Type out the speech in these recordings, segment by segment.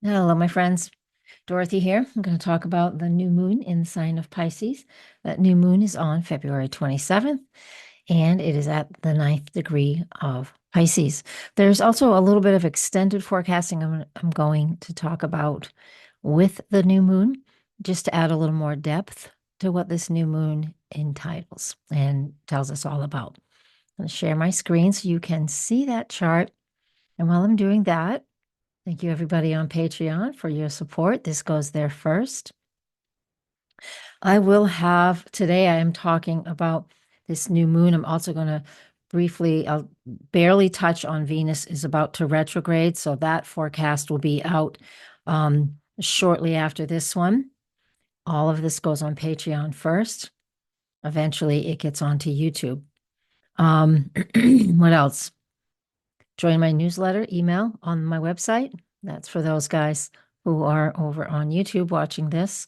Hello, my friends. Dorothy here. I'm going to talk about the new moon in the sign of Pisces. That new moon is on February 27th, and it is at the ninth degree of Pisces. There's also a little bit of extended forecasting I'm going to talk about with the new moon, just to add a little more depth to what this new moon entitles and tells us all about. I'm going to share my screen so you can see that chart. And while I'm doing that, thank you, everybody on Patreon, for your support. This goes there first. I will have today, I am talking about this new moon. I'm also going to I'll barely touch on Venus is about to retrograde. So that forecast will be out shortly after this one. All of this goes on Patreon first. Eventually, it gets onto YouTube. What else? Join my newsletter email on my website. That's for those guys who are over on YouTube watching this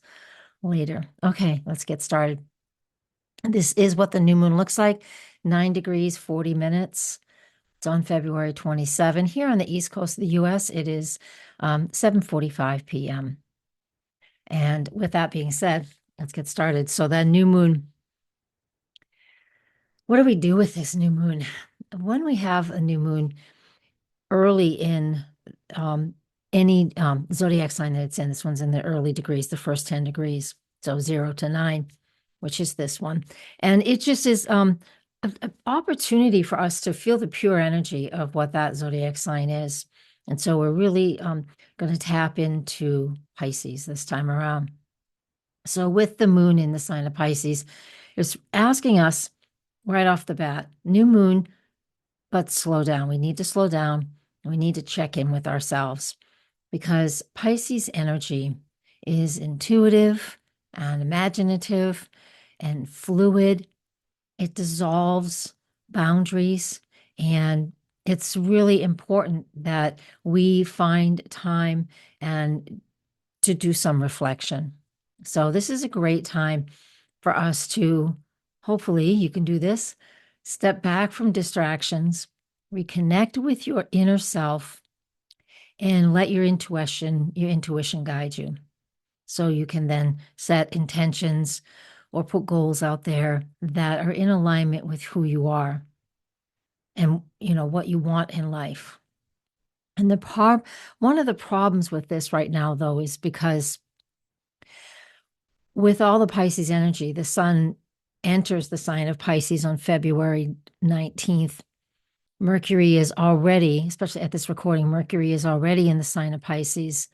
later. Okay, let's get started. This is what the new moon looks like. 9 degrees, 40 minutes. It's on February 27. Here on the East Coast of the US, it is 7:45 p.m. And with that being said, let's get started. So that new moon, what do we do with this new moon? When we have a new moon early in any zodiac sign that it's in, this one's in the early degrees, the first 10 degrees, so 0 to 9, which is this one. And it just is an opportunity for us to feel the pure energy of what that zodiac sign is. And so we're really going to tap into Pisces this time around. So with the moon in the sign of Pisces, it's asking us right off the bat, new moon, but slow down. We need to slow down. We need to check in with ourselves because Pisces energy is intuitive and imaginative and fluid. It dissolves boundaries, and it's really important that we find time and to do some reflection. So this is a great time for us to, hopefully you can do this, step back from distractions, reconnect with your inner self, and let your intuition guide you. So you can then set intentions or put goals out there that are in alignment with who you are and what you want in life. And one of the problems with this right now, though, is because with all the Pisces energy, the sun enters the sign of Pisces on February 19th. Mercury is already, especially at this recording, Mercury is already in the sign of Pisces.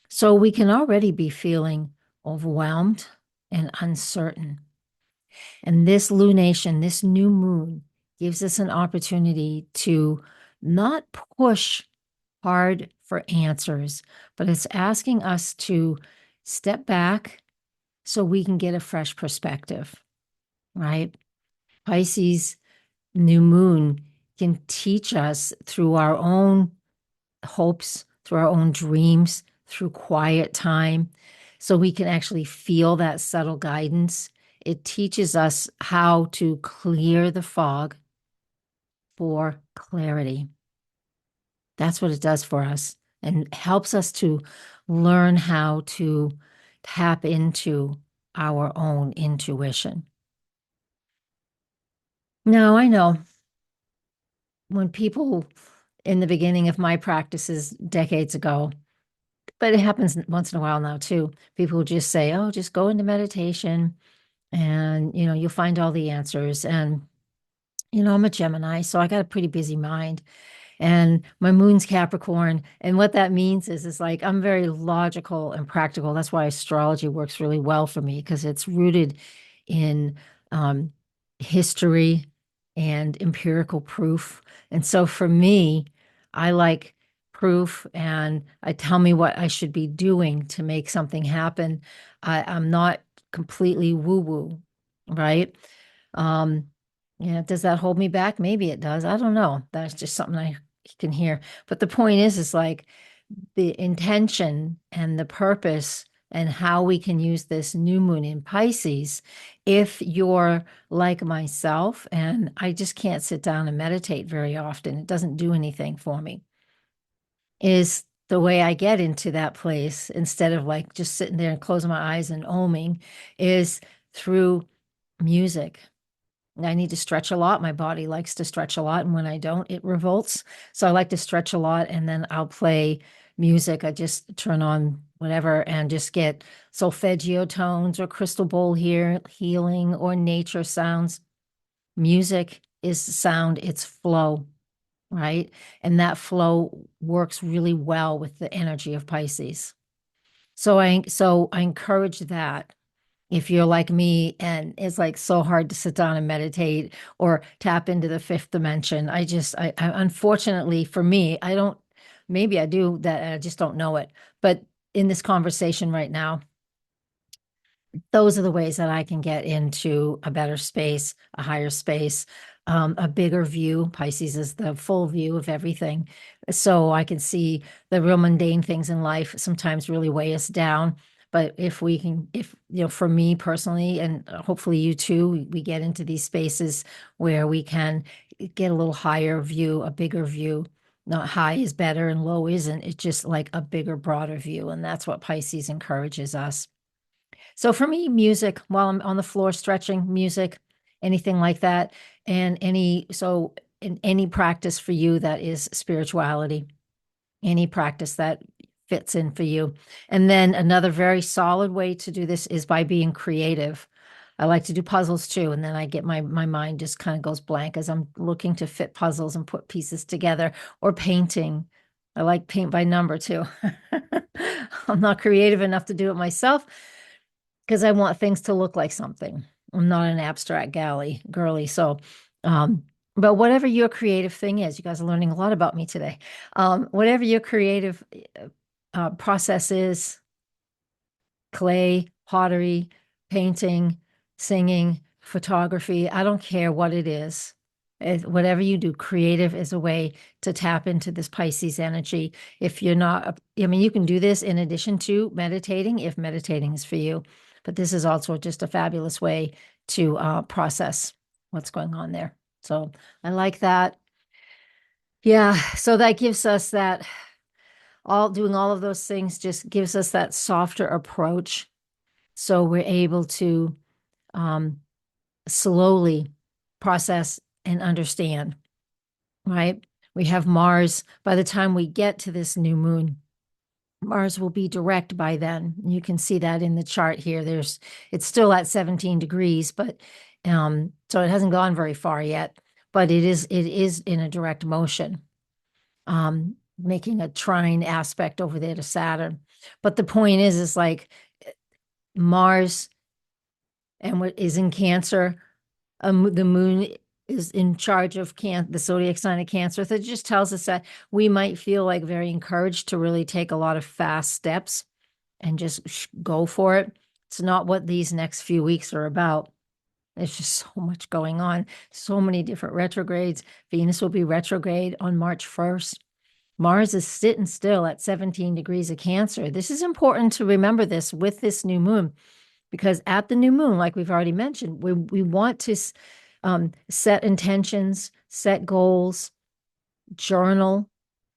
So we can already be feeling overwhelmed and uncertain. And this lunation, this new moon, gives us an opportunity to not push hard for answers, but it's asking us to step back so we can get a fresh perspective, right? Pisces new moon can teach us through our own hopes, through our own dreams, through quiet time, so we can actually feel that subtle guidance. It teaches us how to clear the fog for clarity. That's what it does for us and helps us to learn how to tap into our own intuition. Now, I know when people in the beginning of my practices decades ago, but it happens once in a while now too, people will just say, oh, just go into meditation and, you'll find all the answers. And, I'm a Gemini, so I got a pretty busy mind. And my moon's Capricorn. And what that means is like I'm very logical and practical. That's why astrology works really well for me because it's rooted in history and empirical proof. And so for me, I like proof and I tell me what I should be doing to make something happen. I'm not completely woo-woo, right? Um, yeah, does that hold me back? Maybe it does. I don't know. That's just something I can hear. But the point is like the intention and the purpose and how we can use this new moon in Pisces. If you're like myself, and I just can't sit down and meditate very often, it doesn't do anything for me, is the way I get into that place, instead of like just sitting there and closing my eyes and oming, is through music. I need to stretch a lot. My body likes to stretch a lot. And when I don't, it revolts. So I like to stretch a lot, and then I'll play music. I just turn on whatever and just get solfeggio tones or crystal bowl here, healing or nature sounds. Music is sound, it's flow, right? And that flow works really well with the energy of Pisces. So I encourage that. If you're like me and it's like so hard to sit down and meditate or tap into the fifth dimension, I unfortunately for me, I don't, maybe I do that, I just don't know it. But in this conversation right now, those are the ways that I can get into a better space, a higher space, a bigger view. Pisces is the full view of everything. So I can see the real mundane things in life sometimes really weigh us down. But if we can, if, for me personally, and hopefully you too, we get into these spaces where we can get a little higher view, a bigger view. Not high is better and low isn't. It's just like a bigger, broader view. And that's what Pisces encourages us. So for me, music while I'm on the floor stretching, music, anything like that. And so in any practice for you that is spirituality, any practice that fits in for you. And then another very solid way to do this is by being creative. I like to do puzzles too. And then I get my mind just kind of goes blank as I'm looking to fit puzzles and put pieces together, or painting. I like paint by number too. I'm not creative enough to do it myself, because I want things to look like something. I'm not an abstract girly. So, um, but whatever your creative thing is, you guys are learning a lot about me today. Whatever your creative process is, clay, pottery, painting, singing, photography, I don't care what it is. Whatever you do, creative is a way to tap into this Pisces energy. If you're not, I mean, you can do this in addition to meditating, if meditating is for you, but this is also just a fabulous way to process what's going on there. So I like that. Yeah, so that gives us that, doing all of those things just gives us that softer approach. So we're able to um, slowly process and understand, right? We have Mars. By the time we get to this new moon, Mars will be direct by then. You can see that in the chart here. It's still at 17 degrees, but so it hasn't gone very far yet, but it is in a direct motion, making a trine aspect over there to Saturn. But the point is like Mars and what is in Cancer, the moon is in charge of the zodiac sign of Cancer. So it just tells us that we might feel like very encouraged to really take a lot of fast steps and just go for it. It's not what these next few weeks are about. There's just so much going on, so many different retrogrades. Venus will be retrograde on March 1st. Mars is sitting still at 17 degrees of Cancer. This is important to remember this with this new moon, because at the new moon, like we've already mentioned, we want to set intentions, set goals, journal,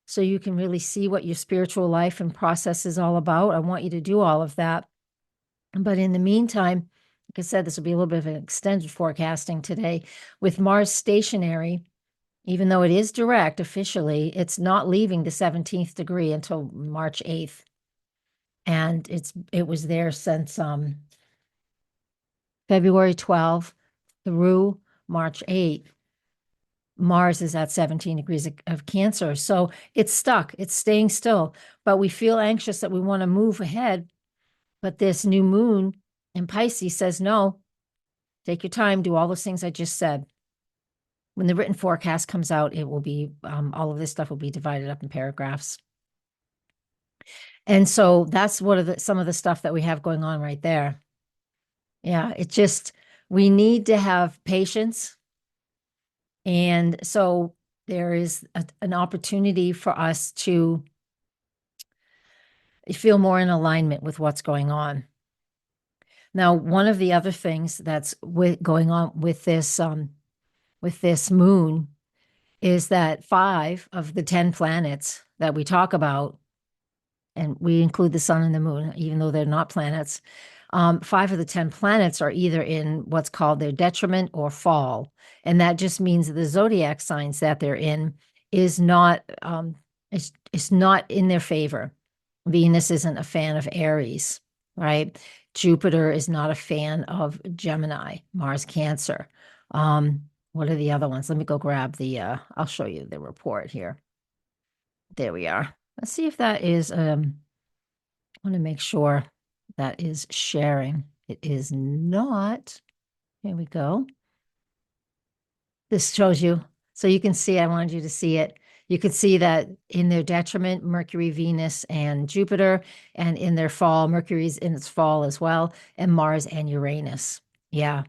so you can really see what your spiritual life and process is all about. I want you to do all of that. But in the meantime, like I said, this will be a little bit of an extended forecasting today. With Mars stationary, even though it is direct officially, it's not leaving the 17th degree until March 8th. And it was there since February 12th through March 8th. Mars is at 17 degrees of Cancer. So it's stuck, it's staying still, but we feel anxious that we want to move ahead. But this new moon in Pisces says, no, take your time, do all those things I just said. When the written forecast comes out, it will be, all of this stuff will be divided up in paragraphs. And so that's some of the stuff that we have going on right there. Yeah, we need to have patience. And so there is an opportunity for us to feel more in alignment with what's going on. Now, one of the other things that's going on with this moon is that 5 of the 10 planets that we talk about and we include the sun and the moon, even though they're not planets. 5 of the 10 planets are either in what's called their detriment or fall. And that just means that the zodiac signs that they're in is not it's not in their favor. Venus isn't a fan of Aries, right? Jupiter is not a fan of Gemini, Mars, Cancer. What are the other ones? Let me go grab I'll show you the report here. There we are. Let's see if that is, I want to make sure that is sharing. It is not. Here we go. This shows you, so you can see, I wanted you to see it. You could see that in their detriment, Mercury, Venus, and Jupiter, and in their fall, Mercury's in its fall as well, and Mars and Uranus. Yeah.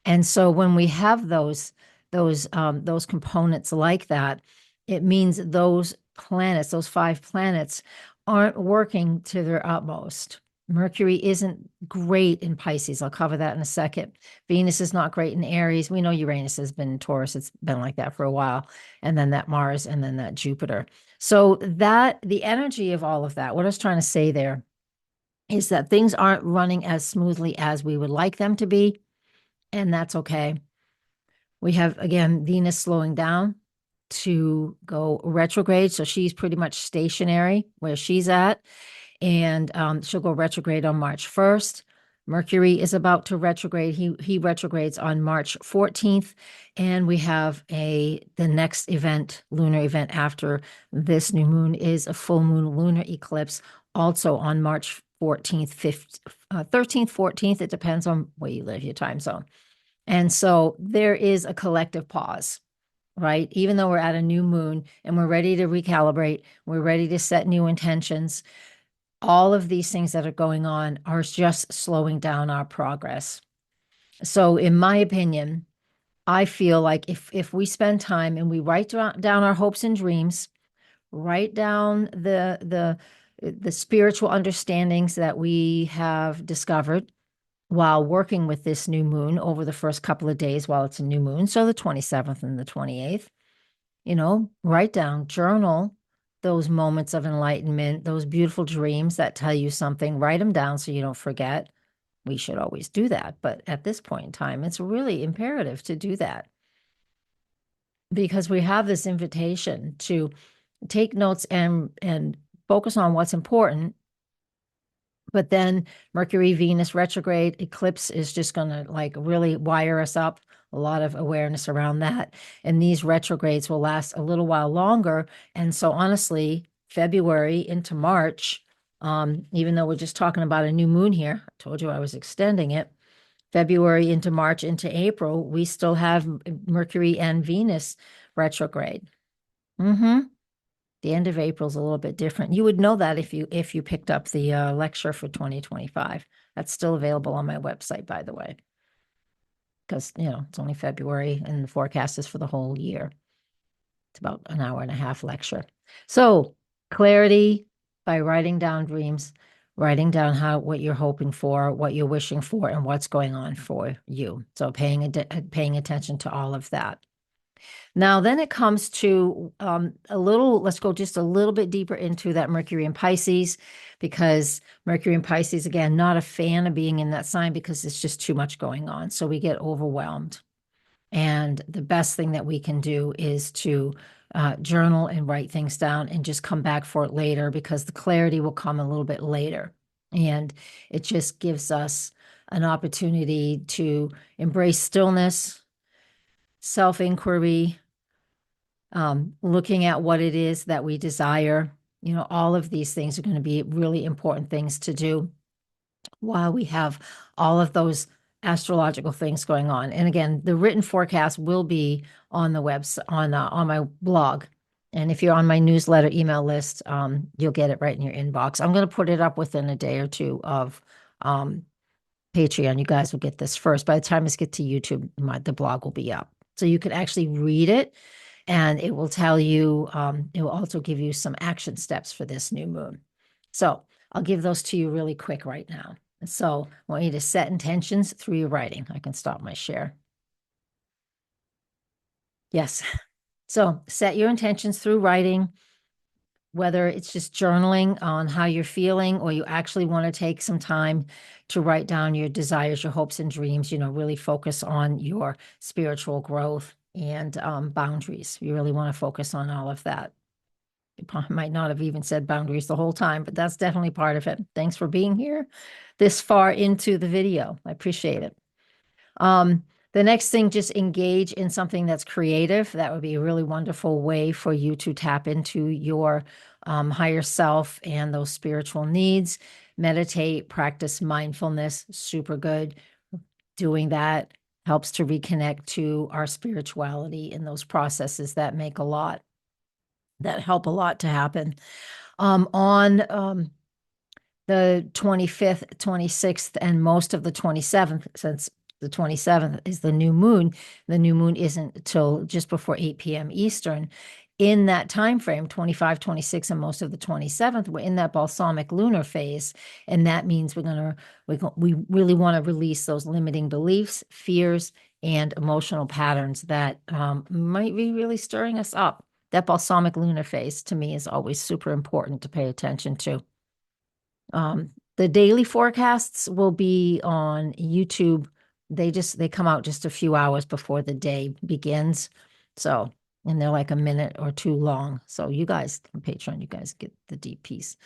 And so when we have those components like that, it means those planets, those 5 planets, aren't working to their utmost. Mercury isn't great in Pisces. I'll cover that in a second. Venus is not great in Aries. We know Uranus has been in Taurus. It's been like that for a while. And then that Mars and then that Jupiter. So that the energy of all of that, what I was trying to say there is that things aren't running as smoothly as we would like them to be. And that's okay. We have, again, Venus slowing down to go retrograde. So she's pretty much stationary where she's at. And she'll go retrograde on March 1st. Mercury is about to retrograde. He retrogrades on March 14th. And we have the next event, lunar event after this new moon is a full moon lunar eclipse, also on March 14th, 13th, 14th. It depends on where you live, your time zone. And so there is a collective pause, right? Even though we're at a new moon and we're ready to recalibrate, we're ready to set new intentions, all of these things that are going on are just slowing down our progress. So in my opinion, I feel like if we spend time and we write down our hopes and dreams, write down the spiritual understandings that we have discovered while working with this new moon over the first couple of days while it's a new moon, so the 27th and the 28th, write down, journal those moments of enlightenment, those beautiful dreams that tell you something, write them down so you don't forget. We should always do that. But at this point in time, it's really imperative to do that because we have this invitation to take notes and focus on what's important. But then Mercury, Venus retrograde, eclipse is just going to like really wire us up. A lot of awareness around that. And these retrogrades will last a little while longer. And so honestly, February into March, even though we're just talking about a new moon here, I told you I was extending it. February into March into April, we still have Mercury and Venus retrograde. The end of April is a little bit different. You would know that if you picked up the lecture for 2025. That's still available on my website, by the way, because it's only February and the forecast is for the whole year. It's about an hour and a half lecture. So clarity by writing down dreams, writing down what you're hoping for, what you're wishing for, and what's going on for you. So paying attention to all of that. Now, then it comes to let's go just a little bit deeper into that Mercury in Pisces, because Mercury in Pisces, again, not a fan of being in that sign because it's just too much going on. So we get overwhelmed. And the best thing that we can do is to journal and write things down and just come back for it later because the clarity will come a little bit later. And it just gives us an opportunity to embrace stillness, self-inquiry, looking at what it is that we desire. All of these things are going to be really important things to do while we have all of those astrological things going on. And again, the written forecast will be on the website, on my blog. And if you're on my newsletter email list, you'll get it right in your inbox. I'm going to put it up within a day or two of Patreon. You guys will get this first. By the time this gets to YouTube, the blog will be up. So you can actually read it. And it will tell you, it will also give you some action steps for this new moon. So I'll give those to you really quick right now. So I want you to set intentions through your writing. I can stop my share. Yes. So set your intentions through writing. whether it's just journaling on how you're feeling, or you actually want to take some time to write down your desires, your hopes and dreams, really focus on your spiritual growth and boundaries. You really want to focus on all of that. You probably might not have even said boundaries the whole time, but that's definitely part of it. Thanks for being here this far into the video. I appreciate it. The next thing, just engage in something that's creative. That would be a really wonderful way for you to tap into your higher self and those spiritual needs. Meditate, practice mindfulness, super good. Doing that helps to reconnect to our spirituality in those processes that help a lot to happen. On the 25th, 26th, and most of the 27th, since the 27th is the new moon. The new moon isn't until just before 8 p.m. Eastern. In that time frame, 25, 26, and most of the 27th, we're in that balsamic lunar phase, and that means we really want to release those limiting beliefs, fears, and emotional patterns that might be really stirring us up. That balsamic lunar phase, to me, is always super important to pay attention to. The daily forecasts will be on YouTube. They come out just a few hours before the day begins. So, and they're like a minute or two long. So you guys on Patreon, you guys get the deep piece.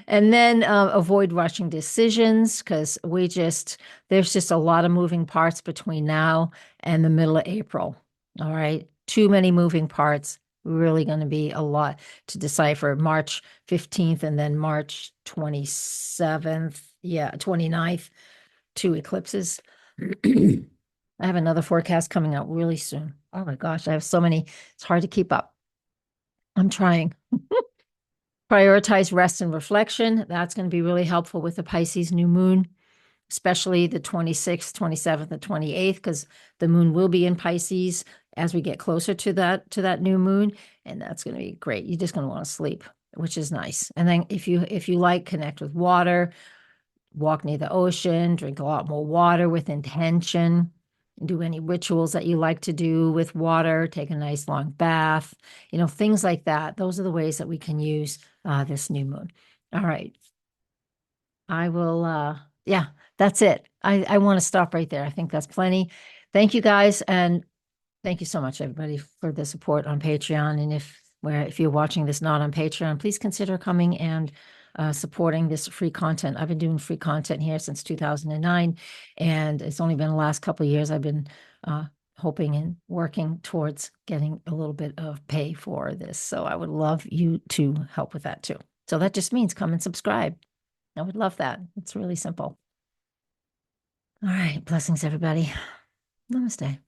And then avoid rushing decisions, because there's just a lot of moving parts between now and the middle of April. All right. Too many moving parts. Really going to be a lot to decipher. March 15th and then March 27th. Yeah, 29th, 2 eclipses. I have another forecast coming out really soon. Oh my gosh, I have so many. It's hard to keep up. I'm trying. Prioritize rest and reflection. That's going to be really helpful with the Pisces new moon, especially the 26th, 27th, and 28th, because the moon will be in Pisces as we get closer to that new moon, and that's going to be great. You're just going to want to sleep, which is nice. And then if you like, connect with water, walk near the ocean, drink a lot more water with intention, do any rituals that you like to do with water, take a nice long bath, things like that. Those are the ways that we can use this new moon. All right. I will, yeah, that's it. I want to stop right there. I think that's plenty. Thank you guys. And thank you so much, everybody, for the support on Patreon. And if you're watching this not on Patreon, please consider coming and supporting this free content. I've been doing free content here since 2009, and it's only been the last couple of years I've been hoping and working towards getting a little bit of pay for this. So I would love you to help with that too. So that just means come and subscribe. I would love that. It's really simple. All right. Blessings, everybody. Namaste.